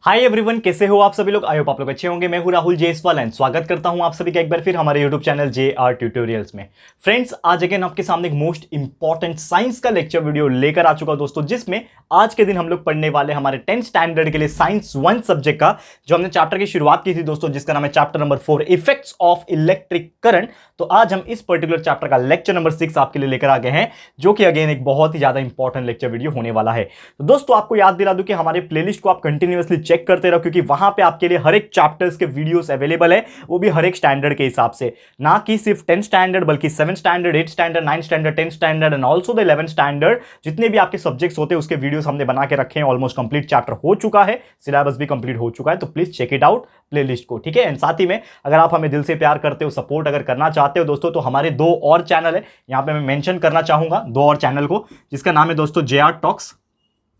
Hi everyone, कैसे हो आप सभी लोग। आई होप आप लोग अच्छे होंगे। मैं हूं राहुल जेसवाल एंड स्वागत करता हूं आप सभी का एक बार फिर हमारे यूट्यूब चैनल JR ट्यूटोरियल्स में। फ्रेंड्स, आज अगेन आपके सामने एक मोस्ट इंपॉर्टेंट साइंस का लेक्चर वीडियो लेकर आ चुका हूं दोस्तों, जिसमें आज के दिन हम लोग पढ़ने वाले हमारे 10th स्टैंडर्ड के लिए साइंस 1 सब्जेक्ट का जो हमने चैप्टर की शुरुआत की थी दोस्तों, जिसका नाम है chapter number 4 effects of electric current. तो आज हम इस पर्टिकुलर चैप्टर का लेक्चर नंबर 6 आपके लिए लेकर आ गए हैं, जो कि अगेन एक बहुत ही ज्यादा इंपॉर्टेंट लेक्चर वीडियो होने वाला है। तो दोस्तों, आपको याद दिला दूं कि हमारे प्लेलिस्ट को आप कंटिन्यूअसली चेक करते रहो, क्योंकि वहां पे आपके लिए हर एक चैप्टर्स के वीडियोस अवेलेबल है, वो भी हर एक स्टैंडर्ड के हिसाब से, ना कि सिर्फ 10th स्टैंडर्ड बल्कि 7th standard, 8th standard, 9th standard, 10th standard and also the 11th standard. जितने भी आपके सब्जेक्ट्स होते हैं उसके वीडियोस हमने बना के रखे हैं। ऑलमोस्ट कंप्लीट चैप्टर हो चुका है, सिलेबस भी कंप्लीट हो चुका है, तो please check it out playlist को, ठीक है। एंड साथ ही में अगर आप हमें दिल से प्यार करते हो, सपोर्ट अगर करना चाहते हो दोस्तों, तो हमारे 2 और चैनल है, यहां पे मैं मेंशन करना चाहूंगा 2 और चैनल को, जिसका नाम है दोस्तों JR टॉक्स।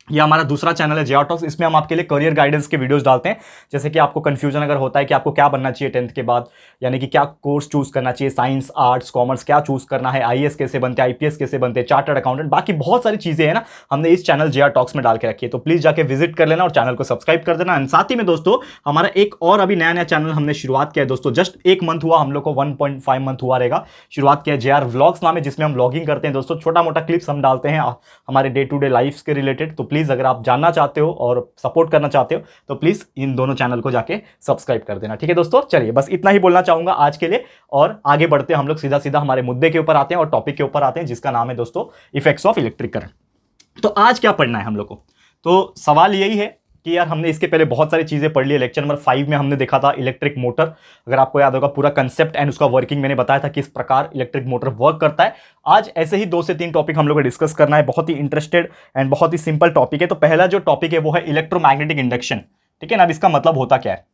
ये हमारा दूसरा चैनल है JR टॉक्स। इसमें हम आपके लिए करियर गाइडेंस के वीडियोस डालते हैं, जैसे कि आपको कंफ्यूजन अगर होता है कि आपको क्या बनना चाहिए 10th के बाद, यानी कि क्या कोर्स चूज करना चाहिए, साइंस, आर्ट्स, कॉमर्स क्या चूज करना है, IAS कैसे बनते हैं, IPS कैसे बनते हैं, चार्टर्ड अकाउंटेंट, बाकी बहुत सारी चीजें हैं ना, हमने इस चैनल JR टॉक्स में डाल के रखी है। तो प्लीज जाके विजिट कर लेना और चैनल को सब्सक्राइब कर देना। एंड साथ ही में दोस्तों, हमारा एक और अभी नया चैनल हमने शुरुआत किया है दोस्तों, जस्ट 1 मंथ हुआ हम लोग को, 1.5 मंथ हुआ रहेगा, शुरुआत किया JR व्लॉग्स नाम है, जिसमें हम व्लॉगिंग करते हैं दोस्तों। छोटा मोटा क्लिप्स हम डालते हैं हमारे डे टू डे लाइफ के रिलेटेड। तो प्लीज अगर आप जानना चाहते हो और सपोर्ट करना चाहते हो तो प्लीज इन दोनों चैनल को जाके सब्सक्राइब कर देना, ठीक है दोस्तों। चलिए, बस इतना ही बोलना चाहूंगा आज के लिए, और आगे बढ़ते हैं हम लोग सीधा सीधा हमारे मुद्दे के ऊपर आते हैं और टॉपिक के ऊपर आते हैं, जिसका नाम है दोस्तों इफेक्ट्स ऑफ इलेक्ट्रिक करंट। तो आज क्या पढ़ना है हम लोग को, तो सवाल यही है कि यार हमने इसके पहले बहुत सारी चीजें पढ़ ली है। लेक्चर नंबर 5 में हमने देखा था इलेक्ट्रिक मोटर, अगर आपको याद होगा पूरा कंसेप्ट एंड उसका वर्किंग मैंने बताया था किस प्रकार इलेक्ट्रिक मोटर वर्क करता है। आज ऐसे ही 2 से 3 टॉपिक हम लोग को डिस्कस करना है, बहुत ही इंटरेस्टेड एंड बहुत ही सिंपल टॉपिक है। तो पहला जो टॉपिक है वो है इलेक्ट्रोमैग्नेटिक इंडक्शन, ठीक है ना। अब इसका मतलब होता क्या है,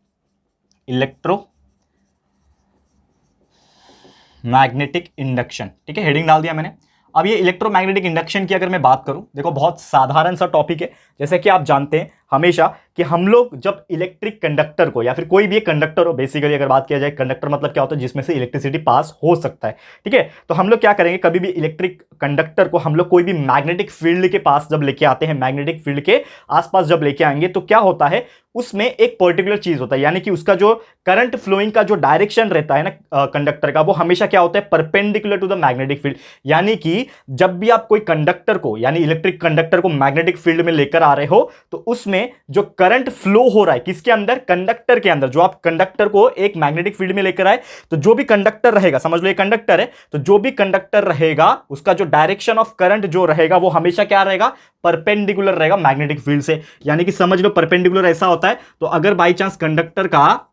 इलेक्ट्रोमैग्नेटिक इंडक्शन, ठीक है, हेडिंग डाल दिया मैंने। अब ये इलेक्ट्रोमैग्नेटिक इंडक्शन की अगर मैं बात करूं, देखो बहुत साधारण सा टॉपिक है। जैसे कि आप जानते हैं हमेशा कि हम लोग जब इलेक्ट्रिक कंडक्टर को, या फिर कोई भी एक कंडक्टर हो, बेसिकली अगर बात किया जाए कंडक्टर मतलब क्या होता है, जिसमें से इलेक्ट्रिसिटी पास हो सकता है, ठीक है। तो हम लोग क्या करेंगे, कभी भी इलेक्ट्रिक कंडक्टर को हम लोग कोई भी मैग्नेटिक फील्ड के पास जब लेके आते हैं, मैग्नेटिक फील्ड के आसपास जब लेके आएंगे, तो क्या होता है, उसमें एक पर्टिकुलर चीज होता है, यानी कि उसका जो करंट फ्लोइंग का जो डायरेक्शन रहता है ना कंडक्टर का, वो हमेशा क्या होता है, perpendicular to the magnetic field. यानी कि जब भी आप कोई कंडक्टर को, यानी इलेक्ट्रिक कंडक्टर को मैग्नेटिक फील्ड में लेकर आ रहे हो, तो उसमें जो करंट फ्लो हो रहा है किसके अंदर, कंडक्टर के अंदर। जो आप कंडक्टर को एक मैग्नेटिक फील्ड में लेकर आए, तो जो भी कंडक्टर रहेगा, समझ लो ये कंडक्टर है, तो जो भी कंडक्टर रहेगा उसका जो डायरेक्शन ऑफ करंट जो रहेगा वो हमेशा क्या रहेगा, परपेंडिकुलर रहेगा मैग्नेटिक फील्ड से। यानी कि समझ लो परपेंडिकुलर ऐसा होता है, तो अगर बाई चांस कंडक्टर का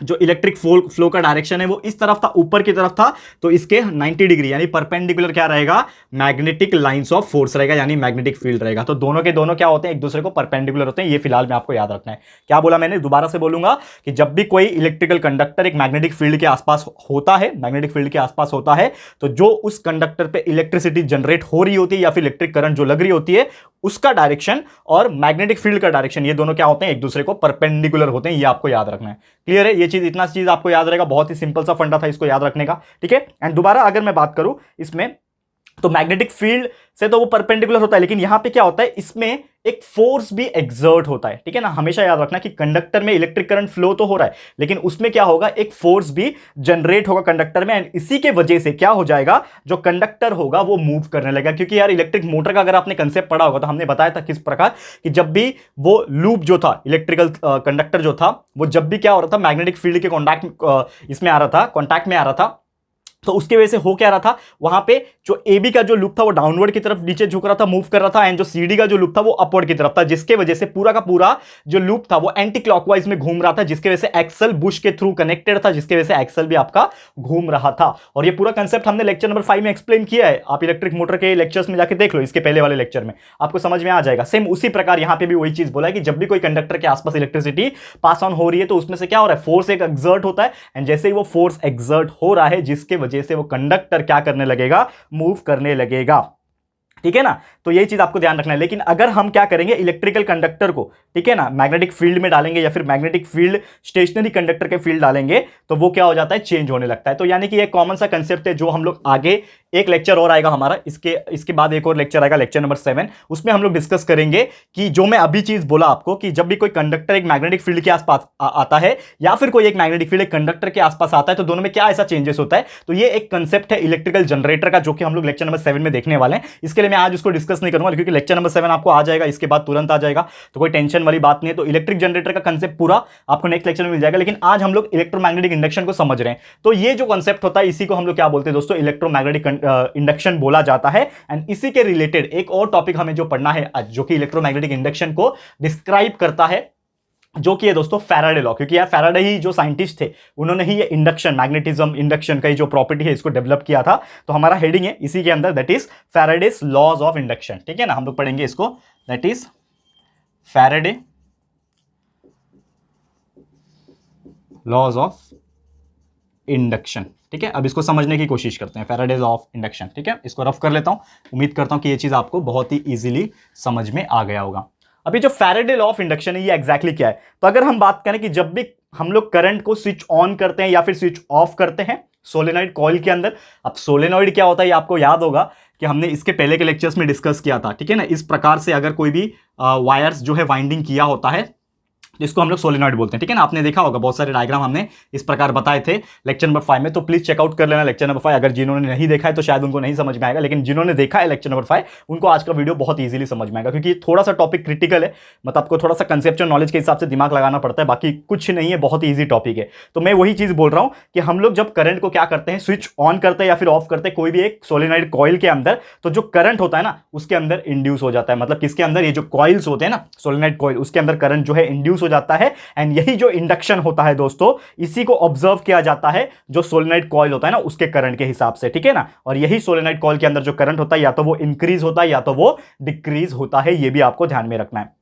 जो इलेक्ट्रिक फ्लो का डायरेक्शन है वो इस तरफ था, ऊपर की तरफ था, तो इसके 90 डिग्री यानी परपेंडिकुलर क्या रहेगा, मैग्नेटिक लाइंस ऑफ फोर्स रहेगा, यानी मैग्नेटिक फील्ड रहेगा। तो दोनों के दोनों क्या होते हैं, एक दूसरे को परपेंडिकुलर होते हैं। ये फिलहाल में आपको याद रखना है। क्या बोला मैंने, दोबारा से बोलूंगा कि जब भी कोई इलेक्ट्रिकल कंडक्टर एक मैग्नेटिक फील्ड के आसपास होता है, मैग्नेटिक फील्ड के आसपास होता है, तो जो उस कंडक्टर पे इलेक्ट्रिसिटी जनरेट हो रही होती है या फिर इलेक्ट्रिक करंट जो लग रही होती है, उसका डायरेक्शन और मैग्नेटिक फील्ड का डायरेक्शन, ये दोनों क्या होते हैं, एक दूसरे को परपेंडिकुलर होते हैं। ये आपको याद रखना है। क्लियर है ये चीज, इतना चीज आपको याद रहेगा, बहुत ही सिंपल सा फंडा था इसको याद रखने का, ठीक है। एंड दोबारा अगर मैं बात करूं इसमें, तो मैग्नेटिक फील्ड से तो वो परपेंडिकुलर होता है, लेकिन यहां पे क्या होता है, इसमें एक फोर्स भी एग्जर्ट होता है, ठीक है ना। हमेशा याद रखना कि कंडक्टर में इलेक्ट्रिक करंट फ्लो तो हो रहा है, लेकिन उसमें क्या होगा, एक फोर्स भी जनरेट होगा कंडक्टर में, एंड इसी के वजह से क्या हो जाएगा, जो कंडक्टर होगा वो मूव करने लगेगा। क्योंकि यार इलेक्ट्रिक मोटर का अगर आपने कंसेप्ट पढ़ा होगा, तो हमने बताया था किस प्रकार कि जब भी वो लूप जो था, इलेक्ट्रिकल कंडक्टर जो था, वो जब भी क्या हो रहा था, मैग्नेटिक फील्ड के कॉन्टैक्ट इसमें आ रहा था, कॉन्टैक्ट में आ रहा था, तो उसके वजह से हो क्या रहा था, वहां पे जो AB का जो लूप था वो डाउनवर्ड की तरफ नीचे झुक रहा था, मूव कर रहा था, एंड जो CD का जो लूप था वो अपवर्ड की तरफ था, जिसके वजह से पूरा का पूरा जो लूप था वो एंटी क्लॉकवाइज में घूम रहा था, जिसके वजह से एक्सल बुश के थ्रू कनेक्टेड था, जिसके वजह से एक्सल भी आपका घूम रहा था। और ये पूरा कंसेप्ट हमने लेक्चर नंबर 5 में एक्सप्लेन किया है, आप इलेक्ट्रिक मोटर के लेक्चर्स में जाके देख लो, इसके पहले वाले लेक्चर में आपको समझ में आ जाएगा। सेम उसी प्रकार यहां पे भी वही चीज बोला है कि जब भी कोई कंडक्टर के आसपास इलेक्ट्रिसिटी पास ऑन हो रही है, तो उसमें से क्या हो रहा है, फोर्स एक एक्सर्ट होता है, एंड जैसे ही वो फोर्स एक्सर्ट हो रहा है, जिसके वजह से वो कंडक्टर क्या करने लगेगा, मूव करने लगेगा, ठीक है ना। तो यही चीज आपको ध्यान रखना है। लेकिन अगर हम क्या करेंगे, इलेक्ट्रिकल कंडक्टर को, ठीक है ना, मैग्नेटिक फील्ड में डालेंगे, या फिर मैग्नेटिक फील्ड स्टेशनरी कंडक्टर के फील्ड डालेंगे, तो वो क्या हो जाता है, चेंज होने लगता है। तो यानी कि एक कॉमन सा कंसेप्ट है जो हम लोग आगे एक लेक्चर और आएगा हमारा, इसके बाद एक और लेक्चर आएगा, लेक्चर नंबर 7। उसमें हम लोग डिस्कस करेंगे कि जो मैं अभी चीज बोला आपको कि जब भी कोई कंडक्टर एक मैग्नेटिक फील्ड के आसपास आता है या फिर कोई एक मैग्नेटिक फील्ड एक कंडक्टर के आसपास आता है तो दोनों में क्या ऐसा चेंजेस होता है। तो ये एक कंसेप्ट है इलेक्ट्रिकल जनरेटर का, जो कि हम लोग लेक्चर नंबर 7 में देखने वाले हैं। इसके लिए मैं आज उसको डिस्कस नहीं करूंगा क्योंकि लेक्चर नंबर 7 आपको आ जाएगा, इसके बाद तुरंत आ जाएगा, तो कोई टेंशन वाली बात नहीं है। तो इलेक्ट्रिक जनरेटर का कंसेप्ट पूरा आपको नेक्स्ट लेक्चर में मिल जाएगा, लेकिन आज हम लोग इलेक्ट्रोमैग्नेटिक इंडक्शन को समझ रहे हैं। तो ये जो कंसेप्ट होता है इसी को हम लोग क्या बोलते हैं दोस्तों, इलेक्ट्रोमैग्नेटिक इंडक्शन बोला जाता है। एंड इसी के रिलेटेड एक और टॉपिक हमें जो पढ़ना है आज, जो कि इलेक्ट्रोमैग्नेटिक इंडक्शन को डिस्क्राइब करता है, जो कि है दोस्तों फैराडे लॉ। क्योंकि यार फैराडे ही जो साइंटिस्ट थे, उन्होंने ही ये इंडक्शन, मैग्नेटिज्म इंडक्शन का जो प्रॉपर्टी है इसको डेवलप किया था। तो हमारा हेडिंग है इसी के अंदर, that is Faraday's laws of induction. ठीक है ना, हम लोग पढ़ेंगे इसको, that is Faraday laws of induction. ठीक है, अब इसको समझने की कोशिश करते हैं, फैराडेज ऑफ इंडक्शन। ठीक है, इसको रफ कर लेता हूं, उम्मीद करता हूं कि ये चीज आपको बहुत ही इजीली समझ में आ गया होगा। अभी जो फैराडे लॉ ऑफ इंडक्शन है ये एग्जैक्टली क्या है, तो अगर हम बात करें कि जब भी हम लोग करंट को स्विच ऑन करते हैं या फिर स्विच ऑफ करते हैं सोलेनॉइड कॉइल के अंदर। अब सोलेनॉइड क्या होता है ये आपको याद होगा कि हमने इसके पहले के लेक्चर्स में डिस्कस किया था। ठीक है ना, इस प्रकार से अगर कोई भी वायर्स जो है वाइंडिंग किया होता है जिसको हम लोग सोलेनॉइड बोलते हैं। ठीक है ना, आपने देखा होगा बहुत सारे डायग्राम हमने इस प्रकार बताए थे लेक्चर नंबर 5 में, तो प्लीज चेकआउट कर लेना लेक्चर नंबर 5। अगर जिन्होंने नहीं देखा है तो शायद उनको नहीं समझ में आएगा, लेकिन जिन्होंने देखा है लेक्चर नंबर 5 उनको आज का वीडियो बहुत ईजिली समझ में आएगा, क्योंकि थोड़ा सा टॉपिक क्रिटिकल है, मतलब आपको थोड़ा सा कंसेप्चुअल नॉलेज के हिसाब से दिमाग लगाना पड़ता है, बाकी कुछ नहीं है, बहुत ईजी टॉपिक है। तो मैं वही चीज बोल रहा हूं कि हम लोग जब करंट को क्या करते हैं, स्विच ऑन करते हैं या फिर ऑफ करते हैं कोई भी एक सोलेनॉइड कॉइल के अंदर, तो जो करंट होता है ना उसके अंदर इंड्यूस हो जाता है। मतलब किसके अंदर, ये जो कॉइल्स होते हैं ना सोलेनॉइड कॉइल, उसके अंदर करंट जो है इंड्यूस हो जाता है। यही जो इंडक्शन होता है दोस्तों, इसी को ऑब्जर्व किया जाता है जो सोलेनॉइड कॉइल होता है ना उसके करंट के हिसाब से। ठीक है ना, और यही सोलेनॉइड कॉइल के अंदर जो करंट होता है या तो वो इंक्रीज होता है या तो वो डिक्रीज होता है, ये भी आपको ध्यान में रखना है।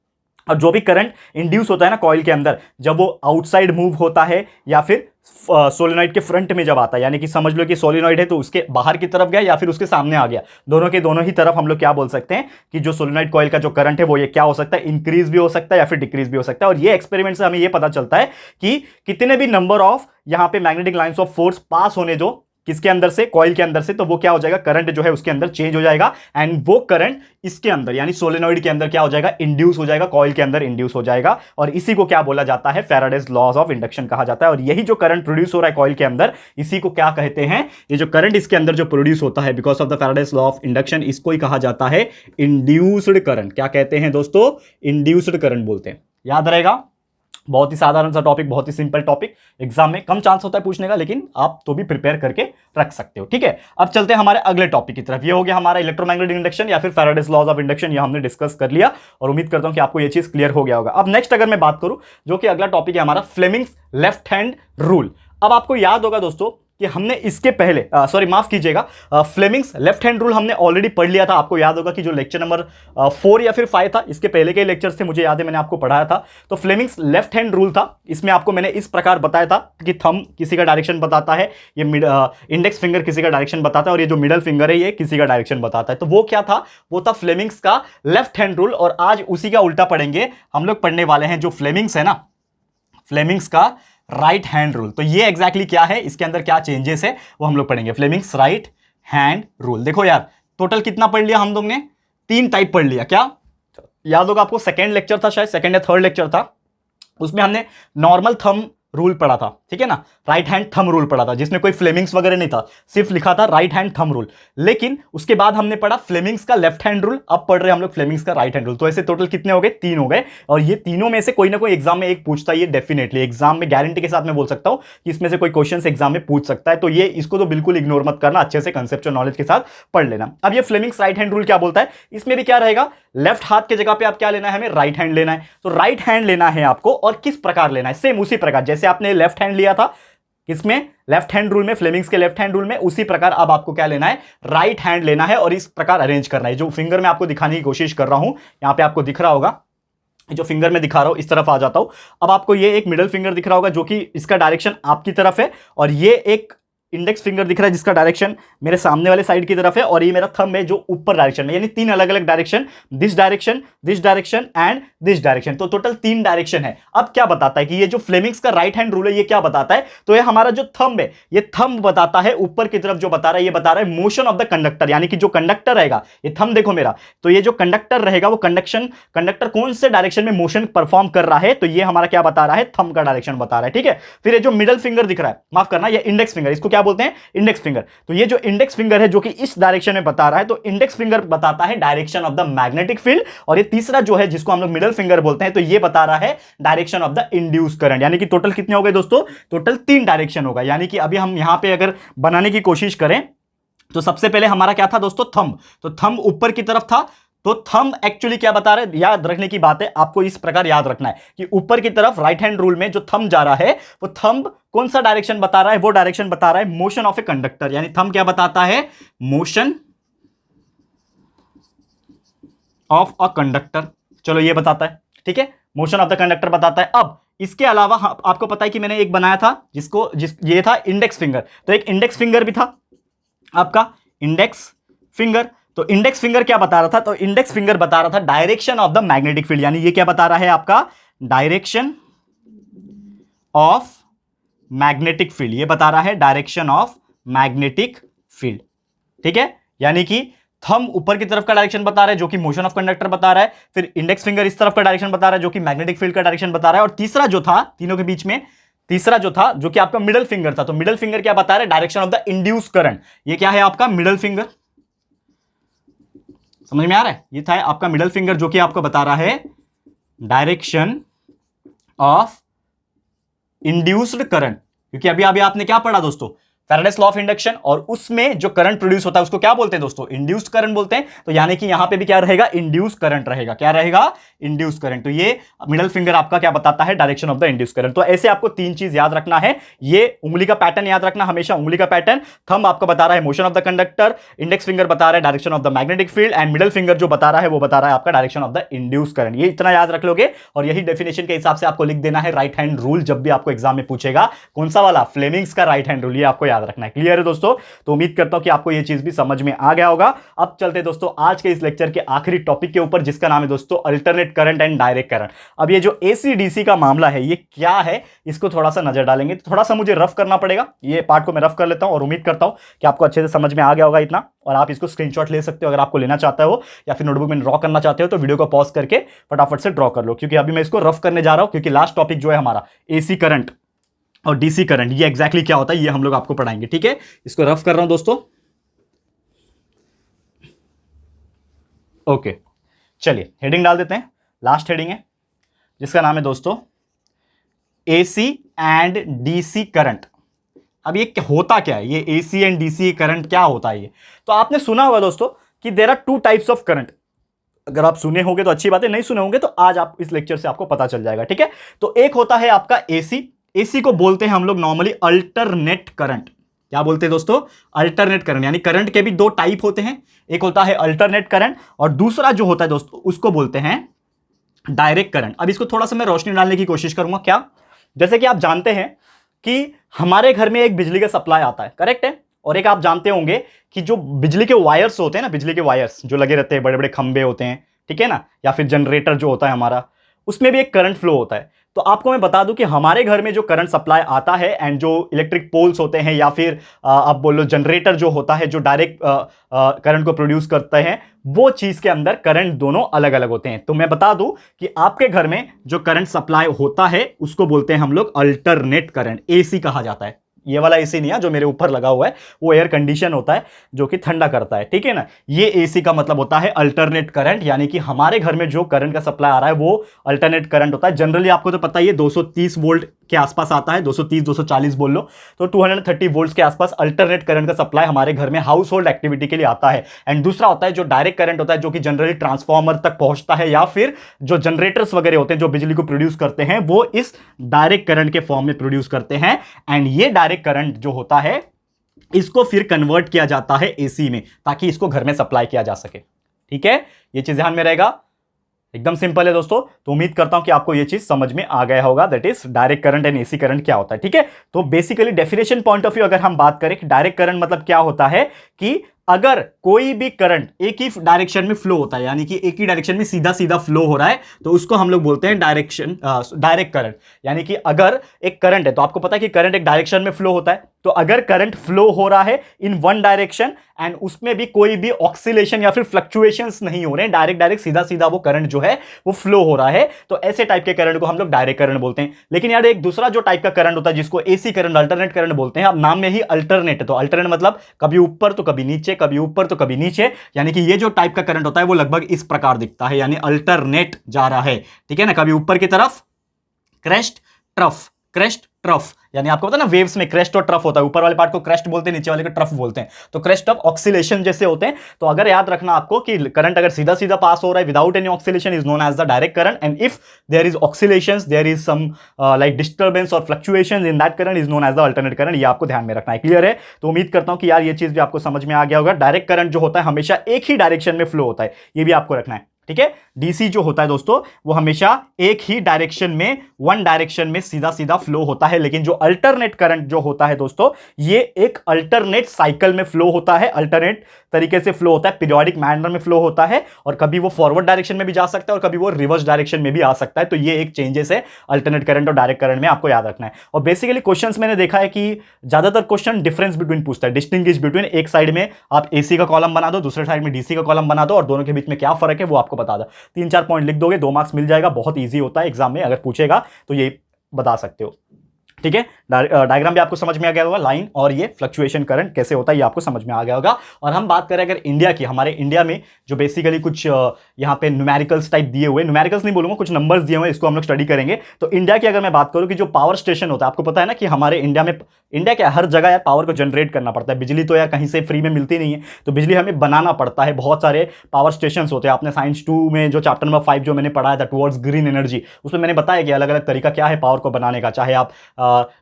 और जो भी करंट इंड्यूस होता है ना कॉइल के अंदर, जब वो आउटसाइड मूव होता है या फिर सोलेनॉइड के फ्रंट में जब आता है, यानी कि समझ लो कि सोलेनॉइड है तो उसके बाहर की तरफ गया या फिर उसके सामने आ गया, दोनों के दोनों ही तरफ हम लोग क्या बोल सकते हैं कि जो सोलेनॉइड कॉइल का जो करंट है वो ये क्या हो सकता है, इंक्रीज भी हो सकता है या फिर डिक्रीज भी हो सकता है। और ये एक्सपेरिमेंट से हमें ये पता चलता है कि कितने भी नंबर ऑफ यहां पे magnetic lines of force pass होने दो किसके अंदर से, कॉइल के अंदर से, तो वो क्या हो जाएगा, करंट जो है उसके अंदर चेंज हो जाएगा। एंड वो करंट इसके अंदर यानी सोलेनॉइड के अंदर क्या हो जाएगा, इंड्यूस हो जाएगा, कॉइल के अंदर इंड्यूस हो जाएगा। और इसी को क्या बोला जाता है, फैराडेज लॉज ऑफ इंडक्शन कहा जाता है। और यही जो करंट प्रोड्यूस हो रहा है कॉइल के अंदर, इसी को क्या कहते हैं, ये जो करंट इसके अंदर जो प्रोड्यूस होता है because of the Faraday's law of induction, इसको ही कहा जाता है इंड्यूस्ड करंट। क्या कहते हैं दोस्तों, इंड्यूस्ड करंट बोलते हैं। याद रहेगा, बहुत ही साधारण सा टॉपिक, बहुत ही सिंपल टॉपिक, एग्जाम में कम चांस होता है पूछने का, लेकिन आप तो भी प्रिपेयर करके रख सकते हो। ठीक है, अब चलते हैं हमारे अगले टॉपिक की तरफ। ये हो गया हमारा इलेक्ट्रोमैग्नेटिक इंडक्शन या फिर फैराडेज लॉज ऑफ इंडक्शन, ये हमने डिस्कस कर लिया और उम्मीद करता हूं कि आपको ये चीज क्लियर हो गया होगा। अब नेक्स्ट अगर मैं बात करूं, जो कि अगला टॉपिक है हमारा फ्लेमिंग्स लेफ्ट हैंड रूल। अब आपको याद होगा दोस्तों कि हमने इसके पहले सॉरी माफ कीजिएगा, फ्लेमिंग्स लेफ्ट हैंड रूल हमने ऑलरेडी पढ़ लिया था। आपको याद होगा कि जो लेक्चर नंबर 4 या फिर 5 था, इसके पहले के लेक्चर्स थे, मुझे याद है मैंने आपको पढ़ाया था। तो फ्लेमिंग्स लेफ्ट हैंड रूल था, इसमें आपको मैंने इस प्रकार बताया था कि थंब किसी का डायरेक्शन बताता है, ये इंडेक्स फिंगर किसी का डायरेक्शन बताता है, और ये जो मिडल फिंगर है ये किसी का डायरेक्शन बताता है। तो वो क्या था, वो था फ्लेमिंग्स का लेफ्ट हैंड रूल। और आज उसी का उल्टा पढ़ेंगे, हम लोग पढ़ने वाले हैं जो फ्लेमिंग्स है ना, फ्लेमिंग्स का राइट हैंड रूल। तो ये एग्जैक्टली क्या है, इसके अंदर क्या चेंजेस है वो हम लोग पढ़ेंगे, फ्लेमिंग्स राइट हैंड रूल। देखो यार, टोटल कितना पढ़ लिया हम लोग ने, 3 टाइप पढ़ लिया। क्या याद होगा आपको, सेकंड लेक्चर था शायद, सेकंड या थर्ड लेक्चर था, उसमें हमने नॉर्मल थंब रूल पढ़ा था। ठीक है ना, राइट हैंड थंब रूल पढ़ा था, जिसमें कोई फ्लेमिंग्स वगैरह नहीं था, सिर्फ लिखा था राइट हैंड थंब रूल। लेकिन उसके बाद हमने पढ़ा फ्लेमिंग्स का लेफ्ट हैंड रूल, अब पढ़ रहे हैं हम लोग फ्लेमिंग्स का राइट हैंड रूल। तो ऐसे टोटल कितने हो गए, 3 हो गए। और ये तीनों में से कोई ना कोई एग्जाम में एक पूछता है, ये डेफिनेटली एग्जाम में गारंटी के साथ मैं बोल सकता हूं कि इसमें से कोई क्वेश्चन एग्जाम में पूछ सकता है। तो ये इसको तो बिल्कुल इग्नोर मत करना, अच्छे से कंसेप्चुअल नॉलेज के साथ पढ़ लेना। अब ये फ्लेमिंग्स राइट हैंड रूल क्या बोलता है, इसमें भी क्या रहेगा, लेफ्ट हाथ के जगह पे आप क्या लेना है, हमें राइट हैंड लेना है। तो राइट हैंड लेना है आपको, और किस प्रकार लेना है, सेम उसी प्रकार जैसे आपने लेफ्ट हैंड लिया था किसमें, लेफ्ट हैंड रूल में, फ्लेमिंग्स के लेफ्ट हैंड रूल में, उसी प्रकार अब आपको क्या लेना है, राइट हैंड लेना है। और इस प्रकार अरेंज करना है, जो फिंगर में आपको दिखाने की कोशिश कर रहा हूं, यहां पे आपको दिख रहा होगा, जो फिंगर में दिखा रहा हूं, इस तरफ आ जाता हूं। अब आपको ये एक मिडिल फिंगर दिख रहा होगा जो कि इसका डायरेक्शन आपकी तरफ है, और ये एक इंडेक्स फिंगर दिख रहा है जिसका डायरेक्शन मेरे सामने वाले साइड की तरफ है, और ये मेरा थंब है जो ऊपर डायरेक्शन में, यानी तीन अलग अलग direction, this direction and this direction, तो टोटल तीन डायरेक्शन है। अब क्या बताता है कि ये जो फ्लेमिंग्स का राइट हैंड रूल है ये क्या बताता है, तो ये हमारा जो थंब है ये थंब बताता है ऊपर की तरफ, जो बता रहा है ये बता रहा है मोशन ऑफ द कंडक्टर, यानी कि जो कंडक्टर रहेगा, ये थंब देखो मेरा, तो ये जो कंडक्टर रहेगा वो कंडक्टर कौन से डायरेक्शन में मोशन परफॉर्म कर रहा है, तो ये हमारा क्या बता रहा है, थंब का डायरेक्शन बता रहा है। ठीक है, फिर ये जो मिडल फिंगर दिख रहा है, माफ करना, ये इंडेक्स फिंगर, इसको क्या बोलते हैं, इंडेक्स फिंगर, तो ये जो इंडेक्स फिंगर है जो कि इस डायरेक्शन में बता रहा है, तो इंडेक्स फिंगर बताता है direction of the magnetic field, और ये तीसरा जो है जिसको हम लोग मिडल फिंगर बोलते हैं, तो ये बता रहा है direction of the induce current. यानी कि टोटल कितने हो गए दोस्तों, टोटल तीन डायरेक्शन होगा। यानी कि अभी हम यहां पे अगर बनाने की कोशिश करें तो सबसे पहले हमारा क्या था दोस्तों, थंब, तो थंब ऊपर की तरफ था, तो थंब एक्चुअली क्या बता रहे हैं, याद रखने की बात है, आपको इस प्रकार याद रखना है कि ऊपर की तरफ राइट हैंड रूल में जो थंब जा रहा है वो थंब कौन सा डायरेक्शन बता रहा है, वो डायरेक्शन बता रहा है मोशन ऑफ ए कंडक्टर, यानी थंब क्या बताता है, मोशन ऑफ अ कंडक्टर, चलो ये बताता है। ठीक है, मोशन ऑफ द कंडक्टर बताता है। अब इसके अलावा आपको पता है कि मैंने एक बनाया था ये था इंडेक्स फिंगर, तो एक इंडेक्स फिंगर भी था आपका, इंडेक्स फिंगर, तो इंडेक्स फिंगर क्या बता रहा था, तो इंडेक्स फिंगर बता रहा था direction of the magnetic field, यानी ये क्या बता रहा है आपका, डायरेक्शन ऑफ मैग्नेटिक फील्ड, ये बता रहा है डायरेक्शन ऑफ मैग्नेटिक फील्ड। ठीक है, यानी कि थंब ऊपर की तरफ का डायरेक्शन बता रहा है जो कि मोशन ऑफ कंडक्टर बता रहा है, फिर इंडेक्स फिंगर इस तरफ का डायरेक्शन बता रहा है जो कि मैग्नेटिक फील्ड का डायरेक्शन बता रहा है, और तीसरा जो था तीनों के बीच में, तीसरा जो था जो कि आपका मिडल फिंगर था, तो मिडल फिंगर क्या बता रहा है, direction of the induce current, ये क्या है आपका मिडल फिंगर, समझ में आ रहा है, ये था आपका मिडल फिंगर जो कि आपको बता रहा है डायरेक्शन ऑफ इंड्यूस्ड करंट, क्योंकि अभी अभी आपने क्या पढ़ा दोस्तों, फैराडेस लॉ ऑफ इंडक्शन, और उसमें जो करंट प्रोड्यूस होता है उसको क्या बोलते हैं दोस्तों, इंड्यूस्ड करंट बोलते हैं, तो यानी कि यहां पे भी क्या रहेगा, इंड्यूस करंट रहेगा, क्या रहेगा, इंड्यूस करंट, तो ये मिडल फिंगर आपका क्या बताता है, direction of the induce current. तो ऐसे आपको तीन चीज याद रखना है, ये उंगली का पैटर्न याद रखना, हमेशा उंगली का पैटर्न, थंब आपका बता रहा है motion of the conductor, index finger बता रहा है direction of the magnetic field, and middle finger जो बता रहा है वो बता रहा है आपका direction of the induce current. ये इतना याद रख लोगे, और यही डेफिनेशन के हिसाब से आपको लिख देना है राइट हैंड रूल, जब भी आपको एग्जाम में पूछेगा कौन सा वाला, फ्लेमिंग्स का राइट हैंड रूल, ये आपको याद रखना है। क्लियर है दोस्तों, तो उम्मीद करता हूं कि आपको यह चीज भी समझ में आ गया होगा। अब चलते दोस्तों आज के इस लेक्चर के आखिरी टॉपिक के ऊपर, जिसका नाम है दोस्तों alternate current and direct current. अब ये जो एसी डीसी का मामला है ये क्या है, इसको थोड़ा सा नजर डालेंगे, तो थोड़ा सा मुझे रफ करना पड़ेगा, ये पार्ट को मैं रफ कर लेता हूं, और उम्मीद करता हूं कि आपको अच्छे से समझ में आ गया होगा इतना, और आप इसको स्क्रीनशॉट ले सकते हो अगर आपको लेना चाहते हो, या फिर नोटबुक में ड्रॉ करना चाहते हो तो वीडियो को पॉज करके फटाफट से ड्रॉ कर लो, क्योंकि अभी मैं इसको रफ करने जा रहा हूं, क्योंकि लास्ट टॉपिक जो है हमारा एसी करंट और डीसी करंट, ये एग्जैक्टली क्या होता है ये हम लोग आपको पढ़ाएंगे। ठीक है, इसको रफ कर रहा हूं दोस्तों। ओके, चलिए हेडिंग डाल देते हैं, लास्ट हेडिंग है जिसका नाम है दोस्तों एसी एंड डीसी करंट। अब ये होता क्या है, ये एसी एंड डीसी करंट क्या होता है ये, तो आपने सुना होगा दोस्तों कि there are two types of current, अगर आप सुने होंगे तो अच्छी बात है, नहीं सुने होंगे तो आज आप इस लेक्चर से आपको पता चल जाएगा। ठीक है, तो एक होता है आपका एसी, एसी को बोलते हैं हम लोग नॉर्मली अल्टरनेट करंट। क्या बोलते हैं दोस्तों, अल्टरनेट करंट, यानी करंट के भी दो टाइप होते हैं, एक होता है अल्टरनेट करंट और दूसरा जो होता है दोस्तों उसको बोलते हैं डायरेक्ट करंट। अब इसको थोड़ा सा मैं रोशनी डालने की कोशिश करूंगा। क्या, जैसे कि आप जानते हैं कि हमारे घर में एक बिजली का सप्लाई आता है, करेक्ट है, और एक आप जानते होंगे कि जो बिजली के वायर्स होते हैं ना, बिजली के वायर्स जो लगे रहते हैं, बड़े बड़े खंबे होते हैं, ठीक है ना, या फिर जनरेटर जो होता है हमारा, उसमें भी एक करंट फ्लो होता है। तो आपको मैं बता दूं कि हमारे घर में जो करंट सप्लाई आता है एंड जो इलेक्ट्रिक पोल्स होते हैं, या फिर आप बोलो जनरेटर जो होता है जो डायरेक्ट करंट को प्रोड्यूस करते हैं, वो चीज के अंदर करंट दोनों अलग अलग होते हैं। तो मैं बता दूं कि आपके घर में जो करंट सप्लाई होता है उसको बोलते हैं हम लोग अल्टरनेट करंट, एसी कहा जाता है। ये वाला एसी नहीं है जो मेरे ऊपर लगा हुआ है, वो एयर कंडीशन होता है जो कि ठंडा करता है, ठीक है ना। ये एसी का मतलब होता है अल्टरनेट करंट, यानी कि हमारे घर में जो करंट का सप्लाई आ रहा है वो अल्टरनेट करंट होता है। जनरली आपको तो पता ही है 230 वोल्ट के आसपास आता है, 230 240 बोल लो, तो 230 वोल्ट के आसपास अल्टरनेट करंट का सप्लाई हमारे घर में हाउस होल्ड एक्टिविटी के लिए आता है। एंड दूसरा होता है जो डायरेक्ट करंट होता है, जो कि जनरली ट्रांसफॉर्मर तक पहुंचता है, या फिर जो जनरेटर्स वगैरह होते हैं जो बिजली को प्रोड्यूस करते हैं, वो इस डायरेक्ट करंट के फॉर्म में प्रोड्यूस करते हैं। एंड ये डायरेक्ट करंट जो होता है इसको फिर कन्वर्ट किया जाता है एसी में, ताकि इसको घर में सप्लाई किया जा सके। ठीक है, ये चीज ध्यान में रहेगा। एकदम सिंपल है दोस्तों। तो उम्मीद करता हूं कि आपको ये चीज समझ में आ गया होगा, that is direct current and AC current क्या होता है। ठीक है, तो basically definition point of view अगर हम बात करें कि डायरेक्ट करंट मतलब क्या होता है कि अगर कोई भी करंट एक ही डायरेक्शन में फ्लो होता है, यानी कि एक ही डायरेक्शन में सीधा सीधा फ्लो हो रहा है, तो उसको हम लोग बोलते हैं डायरेक्ट करंट। यानी कि अगर एक करंट है, तो आपको पता है कि करंट एक डायरेक्शन में फ्लो होता है, तो अगर करंट फ्लो हो रहा है इन वन डायरेक्शन एंड उसमें भी कोई भी ऑक्सीलेशन या फिर फ्लक्चुएशंस नहीं हो रहे हैं, डायरेक्ट सीधा सीधा वो करंट जो है वो फ्लो हो रहा है, तो ऐसे टाइप के करंट को हम लोग डायरेक्ट करंट बोलते हैं। लेकिन यार एक दूसरा जो टाइप का करंट होता है जिसको एसी करंट, अल्टरनेट करंट बोलते हैं। अब नाम में ही अल्टरनेट है, तो अल्टरनेट मतलब कभी ऊपर तो कभी नीचे, कभी ऊपर तो कभी नीचे, यानी कि ये जो टाइप का करंट होता है वो लगभग इस प्रकार दिखता है, यानी अल्टरनेट जा रहा है। ठीक है ना, कभी ऊपर की तरफ क्रेस्ट ट्रफ, क्रेस्ट ट्रफ, यानी आपको पता है ना वेव्स में क्रेस्ट और ट्रफ होता है, ऊपर वाले पार्ट को क्रेस्ट बोलते हैं, नीचे वाले को ट्रफ बोलते हैं, तो क्रेस्ट ऑफ ऑक्सीलेशन जैसे होते हैं। तो अगर याद रखना आपको कि करंट अगर सीधा सीधा पास हो रहा है without any oscillation is known as the direct current, and if there is oscillations, there is some like disturbance और fluctuations in that current is known as the alternate current. ये आपको ध्यान में रखना है। क्लियर है? तो उम्मीद करता हूं कि यार ये चीज भी आपको समझ में आ गया होगा। डायरेक्ट करंट जो होता है हमेशा एक ही डायरेक्शन में फ्लो होता है, ये भी आपको रखना है। ठीक है, डीसी जो होता है दोस्तों वो हमेशा एक ही डायरेक्शन में, वन डायरेक्शन में सीधा सीधा फ्लो होता है। लेकिन जो अल्टरनेट करंट जो होता है दोस्तों, ये एक अल्टरनेट साइकिल में फ्लो होता है, अल्टरनेट तरीके से फ्लो होता है, पीरियोडिक मैनर में फ्लो होता है, और कभी वो फॉरवर्ड डायरेक्शन में भी जा सकता है और कभी वो रिवर्स डायरेक्शन में भी आ सकता है। तो ये एक चेंजेस है अल्टरनेट करंट और डायरेक्ट करंट में, आपको याद रखना है। और बेसिकली क्वेश्चंस मैंने देखा है कि ज्यादातर क्वेश्चन डिफरेंस बिटवीन पूछता है, डिस्टिंग्विश बिटवीन, एक साइड में आप एसी का कॉलम बना दो, दूसरे साइड में डीसी का कॉलम बना दो, और दोनों के बीच में क्या फर्क है वो आपको बता दो। 3-4 पॉइंट लिख दोगे, 2 मार्क्स मिल जाएगा। बहुत ईजी होता है, एग्जाम में अगर पूछेगा तो ये बता सकते हो। ठीक है, डायग्राम भी आपको समझ में आ गया होगा, लाइन और ये फ्लक्चुएशन करंट कैसे होता है ये आपको समझ में आ गया होगा। और हम बात करें अगर इंडिया की, हमारे इंडिया में जो बेसिकली कुछ यहाँ पे न्यूमेरिकल्स टाइप दिए हुए, न्यूमेरिकल्स नहीं बोलूंगा, कुछ नंबर्स दिए हुए, इसको हम लोग स्टडी करेंगे। तो इंडिया की अगर मैं बात करूं कि जो पावर स्टेशन होता है, आपको पता है ना कि हमारे इंडिया में, इंडिया क्या हर जगह यार पावर को जनरेट करना पड़ता है, बिजली तो यार कहीं से फ्री में मिलती नहीं है, तो बिजली हमें बनाना पड़ता है। बहुत सारे पावर स्टेशन होते हैं, आपने साइंस 2 में जो चैप्टर नंबर 5 जो मैंने पढ़ाया था टुवर्ड्स ग्रीन एनर्जी, उसमें मैंने बताया कि अलग अलग तरीका क्या है पावर को बनाने का, चाहे आप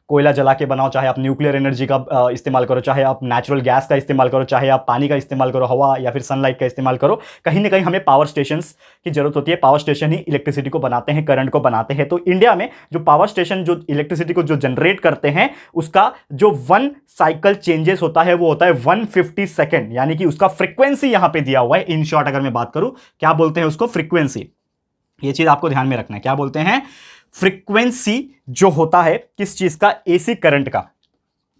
कोयला जला के बनाओ, चाहे आप न्यूक्लियर एनर्जी का इस्तेमाल करो, चाहे आप नेचुरल गैस का इस्तेमाल करो, चाहे आप पानी का इस्तेमाल करो, हवा या फिर सनलाइट का इस्तेमाल करो, कहीं ना कहीं हमें पावर स्टेशंस की जरूरत होती है। पावर स्टेशन ही इलेक्ट्रिसिटी को बनाते हैं, करंट को बनाते हैं। तो इंडिया में जो पावर स्टेशन जो इलेक्ट्रिसिटी को जो जनरेट करते हैं, उसका जो वन साइकिल चेंजेस होता है वो होता है 150 सेकेंड, यानी कि उसका फ्रीक्वेंसी यहां पे दिया हुआ है। इन शॉर्ट अगर मैं बात करूं, क्या बोलते हैं उसको? फ्रीक्वेंसी। ये चीज आपको ध्यान में रखना है, क्या बोलते हैं? फ्रीक्वेंसी जो होता है किस चीज का? एसी करंट का।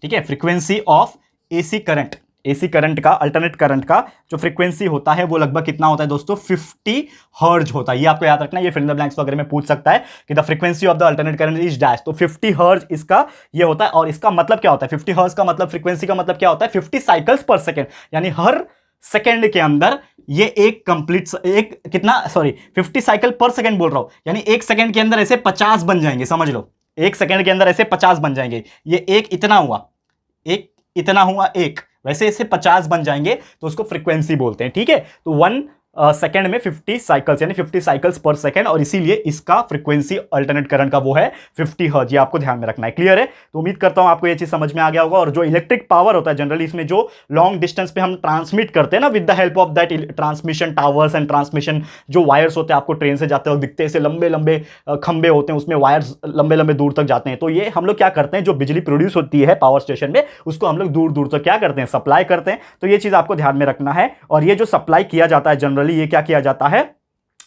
ठीक है, frequency of AC current, AC current का, अल्टरनेट करंट का जो फ्रीक्वेंसी होता है वो लगभग कितना होता है दोस्तों? 50 हर्ट्ज होता है। ये आपको याद रखना है, ये फिल इन द ब्लैंक्स वगैरह में पूछ सकता है कि the frequency of the alternate current is dash, तो 50 हर्ट्ज इसका ये होता है। और इसका मतलब क्या होता है? 50 हर्ट्ज का मतलब, फ्रीक्वेंसी का मतलब क्या होता है? 50 साइकिल्स पर सेकेंड, यानी हर सेकेंड के अंदर ये एक कंप्लीट, एक कितना, सॉरी 50 साइकिल पर सेकेंड बोल रहा हूं, यानी एक सेकेंड के अंदर ऐसे 50 बन जाएंगे, समझ लो, एक सेकेंड के अंदर ऐसे 50 बन जाएंगे। ये एक इतना हुआ, एक इतना हुआ, एक वैसे ऐसे 50 बन जाएंगे, तो उसको फ्रीक्वेंसी बोलते हैं। ठीक है, तो 1 सेकेंड में 50 साइकिल्स, यानी 50 साइकिल्स पर सेकेंड, और इसीलिए इसका फ्रीक्वेंसी अल्टरनेट करंट का वो है 50 हर्ट्ज। ये आपको ध्यान में रखना है। क्लियर है? तो उम्मीद करता हूं आपको ये चीज समझ में आ गया होगा। और जो इलेक्ट्रिक पावर होता है जनरली, इसमें जो लॉन्ग डिस्टेंस पे हम ट्रांसमिट करते हैं ना, with the help of that transmission towers and transmission जो वायर्स होते हैं, आपको ट्रेन से जाते हो दिखते हैं, ऐसे लंबे लंबे खंबे होते हैं, उसमें वायर्स लंबे लंबे दूर तक जाते हैं। तो ये हम लोग क्या करते हैं, जो बिजली प्रोड्यूस होती है पावर स्टेशन में, उसको हम लोग दूर दूर तक क्या करते हैं? सप्लाई करते हैं। तो ये चीज आपको ध्यान में रखना है। और ये जो सप्लाई किया जाता है जनरली, ये क्या किया जाता है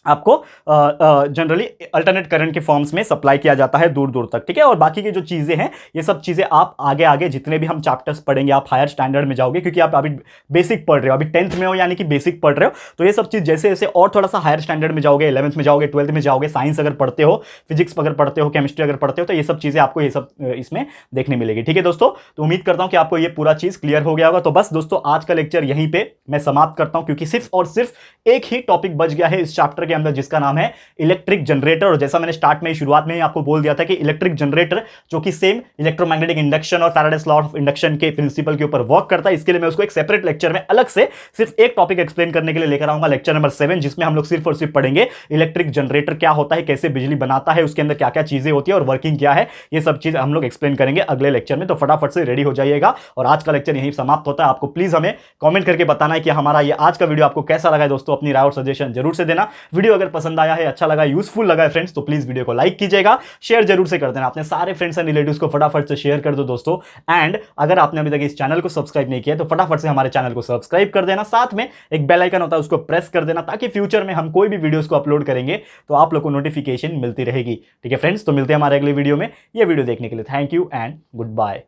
आपको? जनरली अल्टरनेट करंट के फॉर्म्स में सप्लाई किया जाता है दूर दूर तक। ठीक है, और बाकी की जो चीजें हैं, ये सब चीजें आप आगे आगे जितने भी हम चैप्टर्स पढ़ेंगे, आप हायर स्टैंडर्ड में जाओगे, क्योंकि आप अभी बेसिक पढ़ रहे हो, अभी 10th में हो, यानी कि बेसिक पढ़ रहे हो। तो ये सब चीज जैसे जैसे और थोड़ा सा हायर स्टैंडर्ड में जाओगे, 11th में जाओगे, 12th में जाओगे, साइंस अगर पढ़ते हो, फिजिक्स अगर पढ़ते हो, केमिस्ट्री अगर पढ़ते हो, तो ये सब चीजें आपको ये सब इसमें देखने मिलेगी। ठीक है दोस्तों, तो उम्मीद करता हूं कि आपको ये पूरा चीज क्लियर हो गया होगा। तो बस दोस्तों, आज का लेक्चर यहीं पे मैं समाप्त करता हूं, क्योंकि सिर्फ और सिर्फ एक ही टॉपिक बच गया है इस चैप्टर के अंदर, जिसका नाम है इलेक्ट्रिक जनरेटर। और जैसा मैंने स्टार्ट में, शुरुआत में ही आपको बोल दिया था कि इलेक्ट्रिक जनरेटर जो कि सेम इलेक्ट्रोमैग्नेटिक इंडक्शन और फैराडेस लॉ ऑफ इंडक्शन के प्रिंसिपल के ऊपर वर्क करता है, इसके लिए मैं उसको एक सेपरेट लेक्चर में अलग से सिर्फ एक टॉपिक एक्सप्लेन करने के लिए लेकर आऊंगा, लेक्चर नंबर 7, जिसमें हम लोग सिर्फ और सिर्फ पढ़ेंगे इलेक्ट्रिक जनरेटर क्या होता है, कैसे बिजली बनाता है, उसके अंदर क्या क्या चीजें होती है और वर्किंग क्या है, ये सब चीज हम लोग एक्सप्लेन करेंगे अगले लेक्चर में। तो फटाफट से रेडी हो जाइएगा। और आज का लेक्चर यहीं समाप्त होता है। आपको प्लीज हमें कमेंट करके बताना है कि हमारा ये आज का वीडियो आपको कैसा लगा है दोस्तों। अपनी राय और सजेशन जरूर से देना। वीडियो अगर पसंद आया है, अच्छा लगा, यूजफुल लगा है फ्रेंड्स, तो प्लीज वीडियो को लाइक कीजिएगा, शेयर जरूर से कर देना, अपने सारे फ्रेंड्स एंड रिलेटिव्स को फटाफट से शेयर कर दो दोस्तों। एंड अगर आपने अभी तक इस चैनल को सब्सक्राइब नहीं किया तो फटाफट से हमारे चैनल को सब्सक्राइब कर देना, साथ में एक बेल आइकन होता है उसको प्रेस कर देना, ताकि फ्यूचर में हम कोई भी वीडियोस को अपलोड करेंगे तो आप लोग को नोटिफिकेशन मिलती रहेगी। ठीक है फ्रेंड्स, तो मिलते हैं हमारे अगले वीडियो में। ये वीडियो देखने के लिए thank you and good bye.